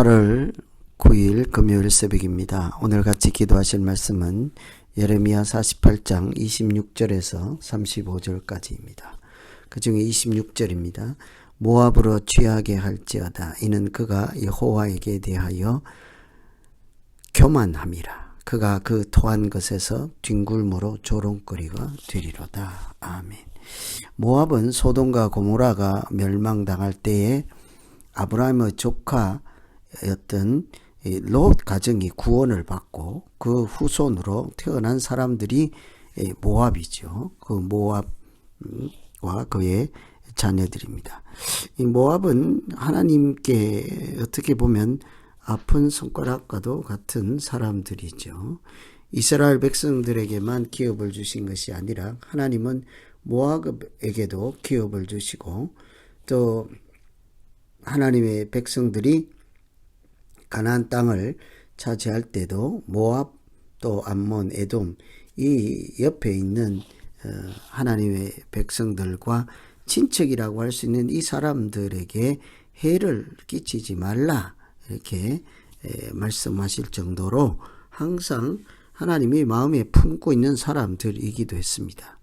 8월 9일 금요일 새벽입니다. 오늘 같이 기도하실 말씀은 예레미야 48장 26절에서 35절까지입니다. 그 중에 26절입니다. 모압으로 취하게 할지어다. 이는 그가 여호와에게 대하여 교만함이라. 그가 그 토한 것에서 뒹굴므로 조롱거리가 되리로다. 아멘. 모압은 소돔과 고모라가 멸망당할 때에 아브라함의 조카였던 롯 가정이 구원을 받고 그 후손으로 태어난 사람들이 모압이죠. 그 모압과 그의 자녀들입니다. 이 모압은 하나님께 어떻게 보면 아픈 손가락과도 같은 사람들이죠. 이스라엘 백성들에게만 기업을 주신 것이 아니라 하나님은 모압에게도 기업을 주시고 또 하나님의 백성들이 가나안 땅을 차지할 때도 모압 또 암몬 에돔 이 옆에 있는 하나님의 백성들과 친척이라고 할 수 있는 이 사람들에게 해를 끼치지 말라 이렇게 말씀하실 정도로 항상 하나님이 마음에 품고 있는 사람들이기도 했습니다.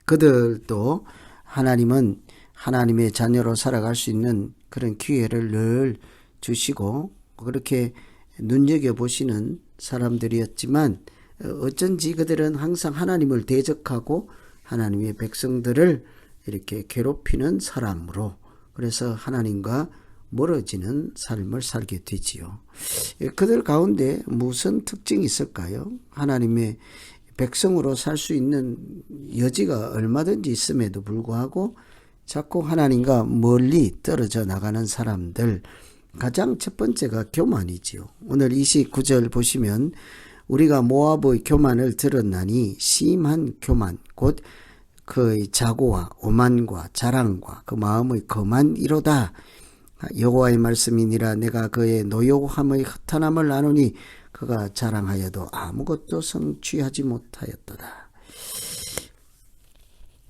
그들도 하나님은 하나님의 자녀로 살아갈 수 있는 그런 기회를 늘 주시고 그렇게 눈여겨보시는 사람들이었지만 어쩐지 그들은 항상 하나님을 대적하고 하나님의 백성들을 이렇게 괴롭히는 사람으로 그래서 하나님과 멀어지는 삶을 살게 되지요. 그들 가운데 무슨 특징이 있을까요? 하나님의 백성으로 살 수 있는 여지가 얼마든지 있음에도 불구하고 자꾸 하나님과 멀리 떨어져 나가는 사람들 가장 첫 번째가 교만이지요. 오늘 29절 보시면 우리가 모압의 교만을 들었나니 심한 교만 곧 그의 자고와 오만과 자랑과 그 마음의 거만이로다. 여호와의 말씀이니라 내가 그의 노여함의 허탄함을 아노니 그가 자랑하여도 아무것도 성취하지 못하였도다.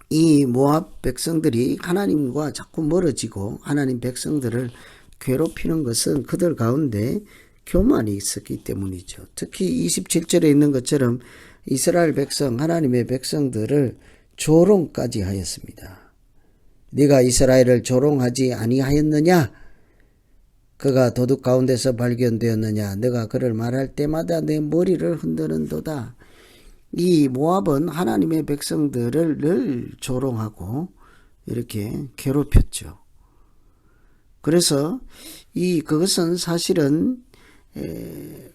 이 모압 백성들이 하나님과 자꾸 멀어지고 하나님 백성들을 괴롭히는 것은 그들 가운데 교만이 있었기 때문이죠. 특히 27절에 있는 것처럼 이스라엘 백성 하나님의 백성들을 조롱까지 하였습니다. 네가 이스라엘을 조롱하지 아니하였느냐? 그가 도둑 가운데서 발견되었느냐? 내가 그를 말할 때마다 내 머리를 흔드는도다. 이 모압은 하나님의 백성들을 늘 조롱하고 이렇게 괴롭혔죠. 그래서 그것은 사실은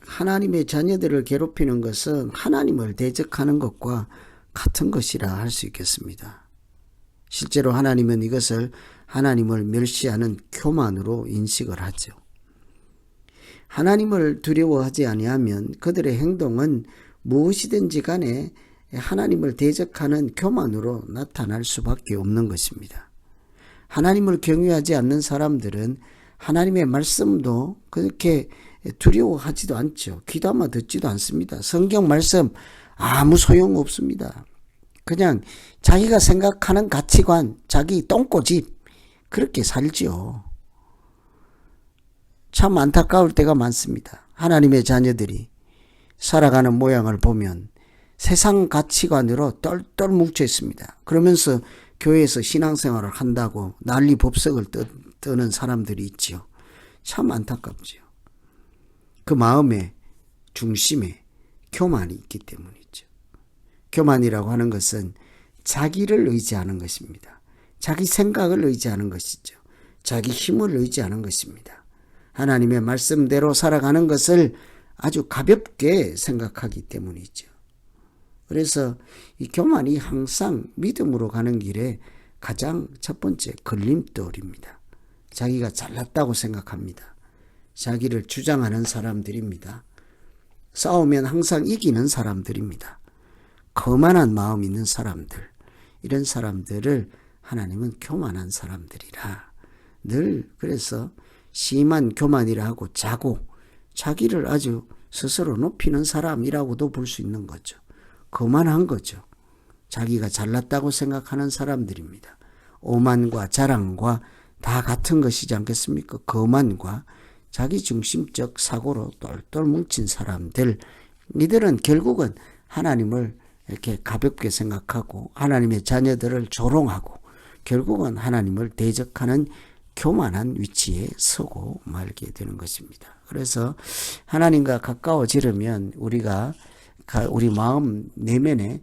하나님의 자녀들을 괴롭히는 것은 하나님을 대적하는 것과 같은 것이라 할 수 있겠습니다. 실제로 하나님은 이것을 하나님을 멸시하는 교만으로 인식을 하죠. 하나님을 두려워하지 아니하면 그들의 행동은 무엇이든지 간에 하나님을 대적하는 교만으로 나타날 수밖에 없는 것입니다. 하나님을 경외하지 않는 사람들은 하나님의 말씀도 그렇게 두려워하지도 않죠. 귀담아 듣지도 않습니다. 성경 말씀 아무 소용 없습니다. 그냥 자기가 생각하는 가치관, 자기 똥꼬집 그렇게 살지요. 참 안타까울 때가 많습니다. 하나님의 자녀들이 살아가는 모양을 보면 세상 가치관으로 똘똘 뭉쳐 있습니다. 그러면서 교회에서 신앙생활을 한다고 난리 법석을 떠는 사람들이 있지요. 참 안타깝지요. 그 마음의 중심에 교만이 있기 때문이죠. 교만이라고 하는 것은 자기를 의지하는 것입니다. 자기 생각을 의지하는 것이죠. 자기 힘을 의지하는 것입니다. 하나님의 말씀대로 살아가는 것을 아주 가볍게 생각하기 때문이죠. 그래서 이 교만이 항상 믿음으로 가는 길에 가장 첫 번째 걸림돌입니다. 자기가 잘났다고 생각합니다. 자기를 주장하는 사람들입니다. 싸우면 항상 이기는 사람들입니다. 거만한 마음 있는 사람들, 이런 사람들을 하나님은 교만한 사람들이라 늘 그래서 심한 교만이라 하고 자기를 아주 스스로 높이는 사람이라고도 볼 수 있는 거죠. 거만한 거죠. 자기가 잘났다고 생각하는 사람들입니다. 오만과 자랑과 다 같은 것이지 않겠습니까? 거만과 자기 중심적 사고로 똘똘 뭉친 사람들, 이들은 결국은 하나님을 이렇게 가볍게 생각하고 하나님의 자녀들을 조롱하고 결국은 하나님을 대적하는 교만한 위치에 서고 말게 되는 것입니다. 그래서 하나님과 가까워지려면 우리가 우리 마음 내면에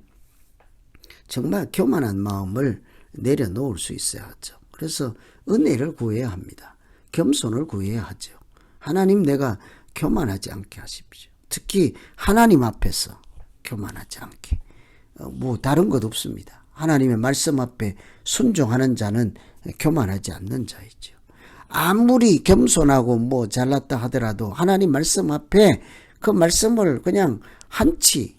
정말 교만한 마음을 내려놓을 수 있어야 하죠. 그래서 은혜를 구해야 합니다. 겸손을 구해야 하죠. 하나님, 내가 교만하지 않게 하십시오. 특히 하나님 앞에서 교만하지 않게. 다른 것 없습니다. 하나님의 말씀 앞에 순종하는 자는 교만하지 않는 자이죠. 아무리 겸손하고 잘났다 하더라도 하나님 말씀 앞에 그 말씀을 그냥 한치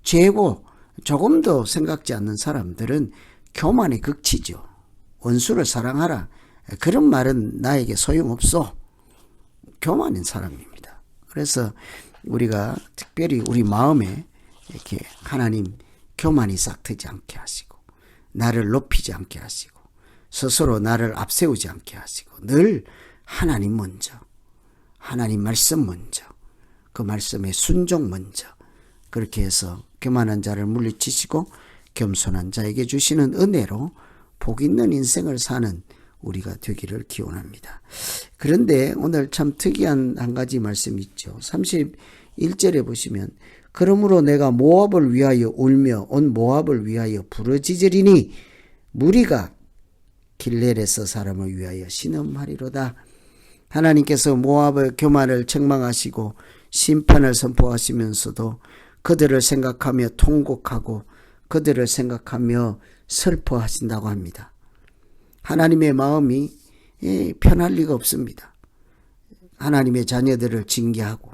죄고 조금도 생각지 않는 사람들은 교만의 극치죠. 원수를 사랑하라. 그런 말은 나에게 소용없어. 교만인 사람입니다. 그래서 우리가 특별히 우리 마음에 이렇게 하나님 교만이 싹트지 않게 하시고 나를 높이지 않게 하시고 스스로 나를 앞세우지 않게 하시고 늘 하나님 먼저, 하나님 말씀 먼저, 그 말씀의 순종 먼저, 그렇게 해서 교만한 자를 물리치시고 겸손한 자에게 주시는 은혜로 복 있는 인생을 사는 우리가 되기를 기원합니다. 그런데 오늘 참 특이한 한 가지 말씀이 있죠. 31절에 보시면 그러므로 내가 모압을 위하여 울며 온 모압을 위하여 부르짖으리니 무리가 길레에서 사람을 위하여 신음하리로다. 하나님께서 모압의 교만을 책망하시고 심판을 선포하시면서도 그들을 생각하며 통곡하고 그들을 생각하며 슬퍼하신다고 합니다. 하나님의 마음이 편할 리가 없습니다. 하나님의 자녀들을 징계하고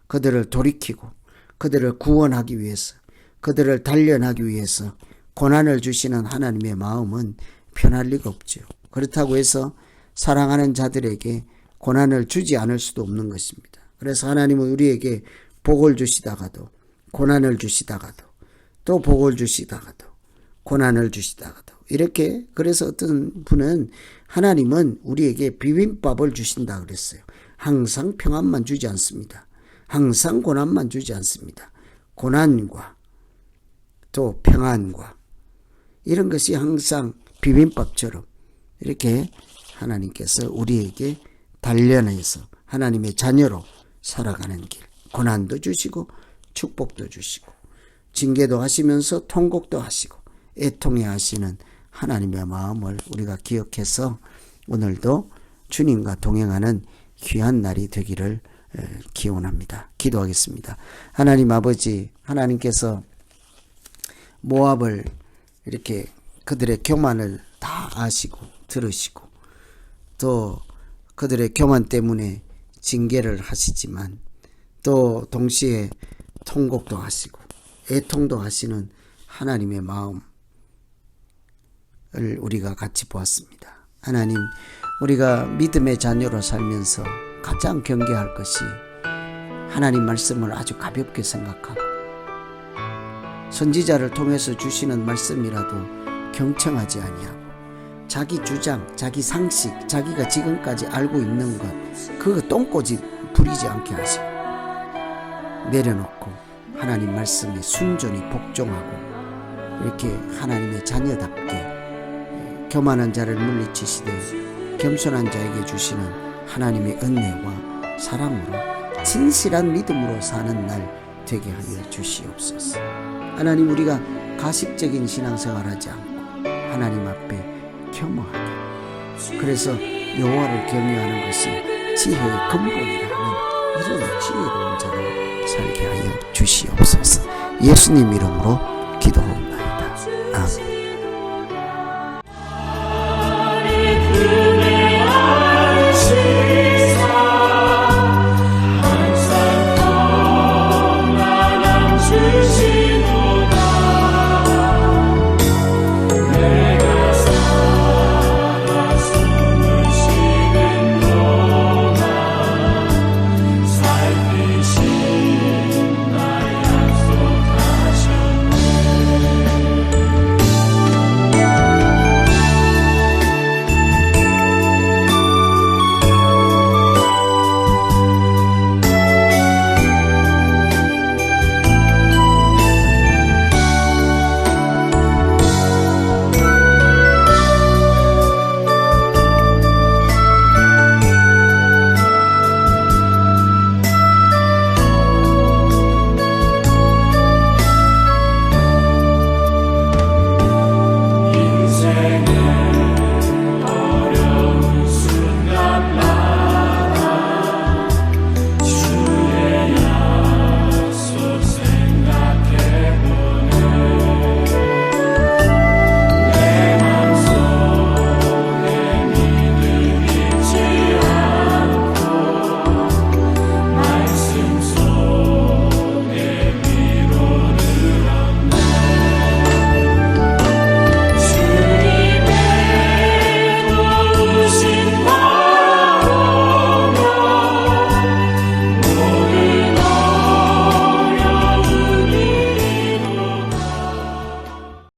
그들을 돌이키고 그들을 구원하기 위해서, 그들을 단련하기 위해서 고난을 주시는 하나님의 마음은 편할 리가 없죠. 그렇다고 해서 사랑하는 자들에게 고난을 주지 않을 수도 없는 것입니다. 그래서 하나님은 우리에게 복을 주시다가도 고난을 주시다가도 또 복을 주시다가도 고난을 주시다가도 이렇게, 그래서 어떤 분은 하나님은 우리에게 비빔밥을 주신다 그랬어요. 항상 평안만 주지 않습니다. 항상 고난만 주지 않습니다. 고난과 또 평안과 이런 것이 항상 비빔밥처럼 이렇게 하나님께서 우리에게 단련해서 하나님의 자녀로 살아가는 길, 고난도 주시고 축복도 주시고 징계도 하시면서 통곡도 하시고 애통해 하시는 하나님의 마음을 우리가 기억해서 오늘도 주님과 동행하는 귀한 날이 되기를 기원합니다. 기도하겠습니다. 하나님 아버지, 하나님께서 모압을 이렇게 그들의 교만을 다 아시고 들으시고 또 그들의 교만 때문에 징계를 하시지만 또 동시에 통곡도 하시고 애통도 하시는 하나님의 마음을 우리가 같이 보았습니다. 하나님, 우리가 믿음의 자녀로 살면서 가장 경계할 것이 하나님 말씀을 아주 가볍게 생각하고 선지자를 통해서 주시는 말씀이라도 경청하지 아니하고 자기 주장, 자기 상식, 자기가 지금까지 알고 있는 것 그거 똥꼬지 부리지 않게 하시고 내려놓고 하나님 말씀에 순전히 복종하고 이렇게 하나님의 자녀답게 교만한 자를 물리치시되 겸손한 자에게 주시는 하나님의 은혜와 사랑으로 진실한 믿음으로 사는 날 되게 하여 주시옵소서. 하나님, 우리가 가식적인 신앙생활하지 않고 하나님 앞에 겸허하게, 그래서 여호와를 경외하는 것이 지혜의 근본이라 하는 이런 지혜로운 자로 살게 하여 주시옵소서. 예수님 이름으로 기도합니다. 아멘.